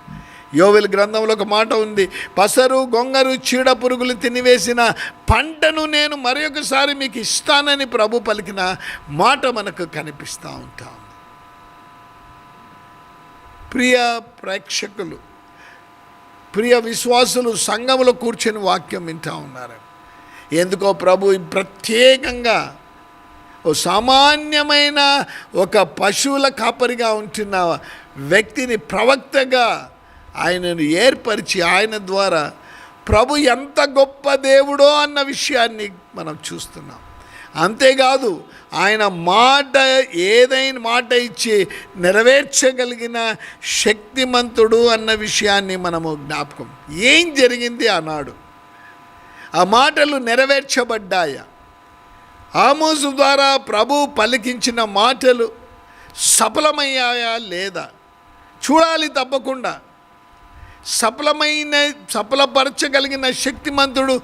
యోవేలు గ్రంథంలో ఒక మాట ఉంది, పసరు గొంగరు చీడ పురుగులు తినివేసిన పంటను నేను మరొకసారి మీకు ఇస్తానని ప్రభు పలికిన మాట మనకు కనిపిస్తూ ఉంటాం. ప్రియ ప్రేక్షకులు, ప్రియ విశ్వాసులు సంఘములో కూర్చొని వాక్యం వింటూ ఉన్నారు. ఎందుకో ప్రభు ప్రత్యేకంగా ఓ సామాన్యమైన ఒక పశువుల కాపరిగా ఉంటున్న వ్యక్తిని ప్రవక్తగా ఆయనను ఏర్పరిచి ఆయన ద్వారా ప్రభు ఎంత గొప్ప దేవుడో అన్న విషయాన్ని మనం చూస్తున్నాం. అంతేకాదు ఆయన మాట ఏదైనా మాట ఇచ్చి నెరవేర్చగలిగిన శక్తిమంతుడు అన్న విషయాన్ని మనము జ్ఞాపకం. ఏం జరిగింది ఆనాడు? ఆ మాటలు నెరవేర్చబడ్డాయా? ఆమోసు ద్వారా ప్రభు పలికించిన మాటలు సఫలమయ్యాయా లేదా? చూడాలి తప్పకుండా. సఫలపరచగలిగిన శక్తిమంతుడు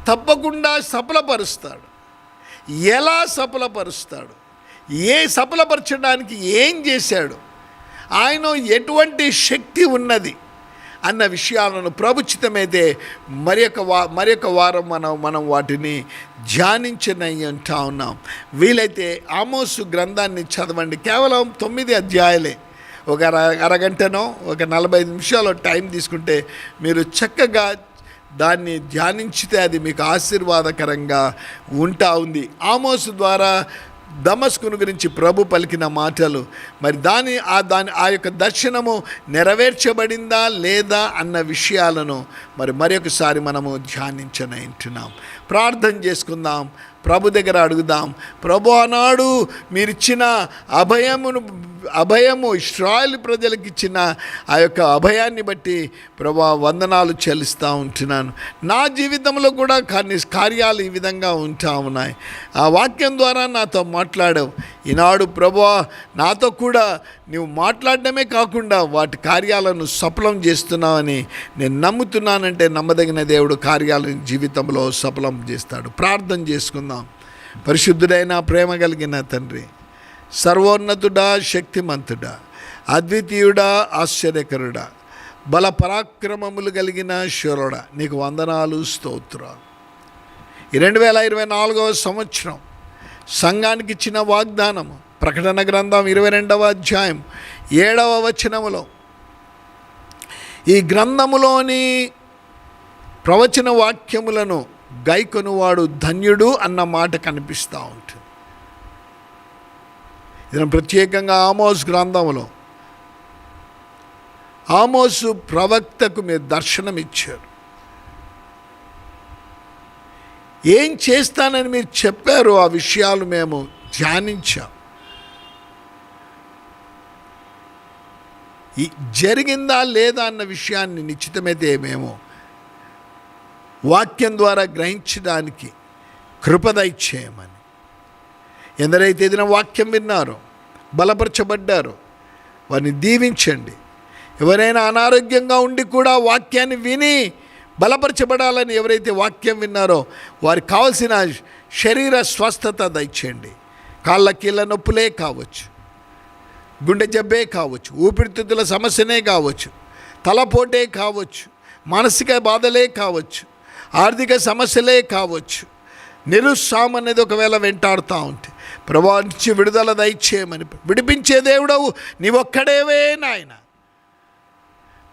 తప్పకుండా సఫలపరుస్తాడు. ఎలా సఫలపరుస్తాడు? సఫలపరచడానికి ఏం చేశాడు? ఆయన ఎటువంటి శక్తి ఉన్నది అన్న విషయాలను ప్రభుచితమైతే మరొక వారం మనం వాటిని ధ్యానించనై ఉంటా ఉన్నాం. వీలైతే ఆమోసు గ్రంథాన్ని చదవండి. కేవలం 9 అధ్యాయాలే. ఒక అరగంటనో ఒక 45 నిమిషాలు టైం తీసుకుంటే మీరు చక్కగా దాన్ని ధ్యానించితే అది మీకు ఆశీర్వాదకరంగా ఉంటా ఉంది. ఆమోసు ద్వారా దమస్కును గురించి ప్రభు పలికిన మాటలు, మరి ఆ యొక్క దర్శనము నెరవేర్చబడిందా లేదా అన్న విషయాలను మరొకసారి మనము ధ్యానించనంటున్నాం. ప్రార్థన చేసుకుందాం, ప్రభు దగ్గర అడుగుదాం. ప్రభు ఆనాడు మీరిచ్చిన అభయము ఇశ్రాయేలు ప్రజలకు ఇచ్చిన ఆ యొక్క అభయాన్ని బట్టి ప్రభు వందనాలు చెల్లిస్తూ ఉంటున్నాను. నా జీవితంలో కూడా కార్యాలు ఈ విధంగా ఉంటా ఉన్నాయి. ఆ వాక్యం ద్వారా నాతో మాట్లాడావు. ఈనాడు ప్రభు నాతో కూడా నువ్వు మాట్లాడడమే కాకుండా వాటి కార్యాలను సఫలం చేస్తున్నావని నేను నమ్ముతున్నానంటే నమ్మదగిన దేవుడు కార్యాలను జీవితంలో సఫలం చేస్తాడు. ప్రార్థన చేసుకుందాం. పరిశుద్ధుడైన ప్రేమ కలిగిన తండ్రి, సర్వోన్నతుడా, శక్తిమంతుడా, అద్వితీయుడా, ఆశ్చర్యకరుడా, బల పరాక్రమములు కలిగిన శూరుడా, నీకు వందనాలు, స్తోత్రాలు. ఈ 2024వ సంవత్సరం సంఘానికి ఇచ్చిన వాగ్దానము ప్రకటన గ్రంథం 22వ అధ్యాయం 7వ వచనములో ఈ గ్రంథములోని ప్రవచన వాక్యములను గైకొనువాడు ధన్యుడు అన్న మాట కనిపిస్తూ ఉంటుంది. ఇది ప్రత్యేకంగా ఆమోస్ గ్రంథంలో ఆమోసు ప్రవక్తకు మీరు దర్శనం ఇచ్చారు. ఏం చేస్తానని మీరు చెప్పారు, ఆ విషయాలు మేము ధ్యానించాం. జరిగిందా లేదా అన్న విషయాన్ని నిశ్చితమైతే మేము వాక్యం ద్వారా గ్రహించడానికి కృపదయచేయమని. ఎందరైతే ఏదైనా వాక్యం విన్నారో, బలపరచబడ్డారో వారిని దీవించండి. ఎవరైనా అనారోగ్యంగా ఉండి కూడా వాక్యాన్ని విని బలపరచబడాలని ఎవరైతే వాక్యం విన్నారో వారికి కావలసిన శరీర స్వస్థత దయచేయండి. కాళ్ళ కీళ్ళ నొప్పులే కావచ్చు, గుండె జబ్బే కావచ్చు, ఊపిరితిత్తుల సమస్యనే కావచ్చు, తలపోటే కావచ్చు, మానసిక బాధలే కావచ్చు, ఆర్థిక సమస్యలే కావచ్చు, నిరుత్సాహం అనేది ఒకవేళ వెంటాడుతూ ఉంటే ప్రభువా నుంచి విడుదల దయచేయమని. విడిపించే దేవుడవు నీవొక్కడేవే నాయన.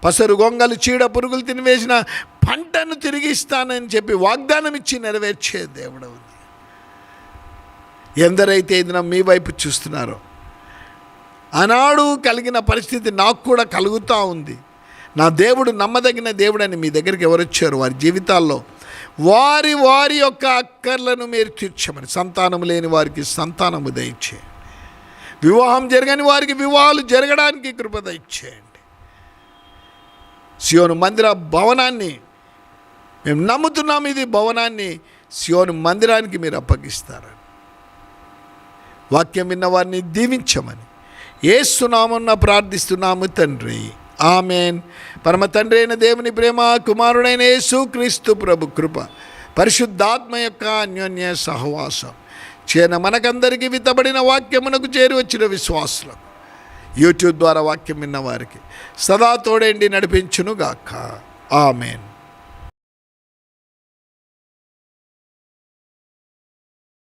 పసరు గొంగలు చీడ పురుగులు తినివేసిన పంటను తిరిగి ఇస్తానని చెప్పి వాగ్దానం ఇచ్చి నెరవేర్చే దేవుడవు. ఎందరైతే ఇది మీ వైపు చూస్తున్నారో, ఆనాడు కలిగిన పరిస్థితి నాకు కూడా కలుగుతూ ఉంది, నా దేవుడు నమ్మదగిన దేవుడని మీ దగ్గరికి ఎవరు వచ్చారు, వారి జీవితాల్లో వారి యొక్క అక్కర్లను మీరు తీర్చమని. సంతానము లేని వారికి సంతానము దయచేయండి. వివాహం జరగని వారికి వివాహాలు జరగడానికి కృప దయచేయండి. సియోను మందిర భవనాన్ని మేము నమ్ముతున్నాము, ఇది భవనాన్ని సియోను మందిరానికి మీరు అప్పగిస్తారని. వాక్యం విన్న వారిని దీవించమని యేసు నామమున ప్రార్థిస్తున్నాము తండ్రి, ఆమెన్. పరమ తండ్రి అయిన దేవుని ప్రేమ, కుమారుడైన యేసు క్రీస్తు ప్రభు కృప, పరిశుద్ధాత్మ యొక్క అన్యోన్య సహవాసం మనకందరికీ విత్తబడిన వాక్యమునకు చేరి వచ్చిన విశ్వాసులకు, యూట్యూబ్ ద్వారా వాక్యం విన్న వారికి సదా తోడేండి నడిపించునుగాక. ఆమెన్.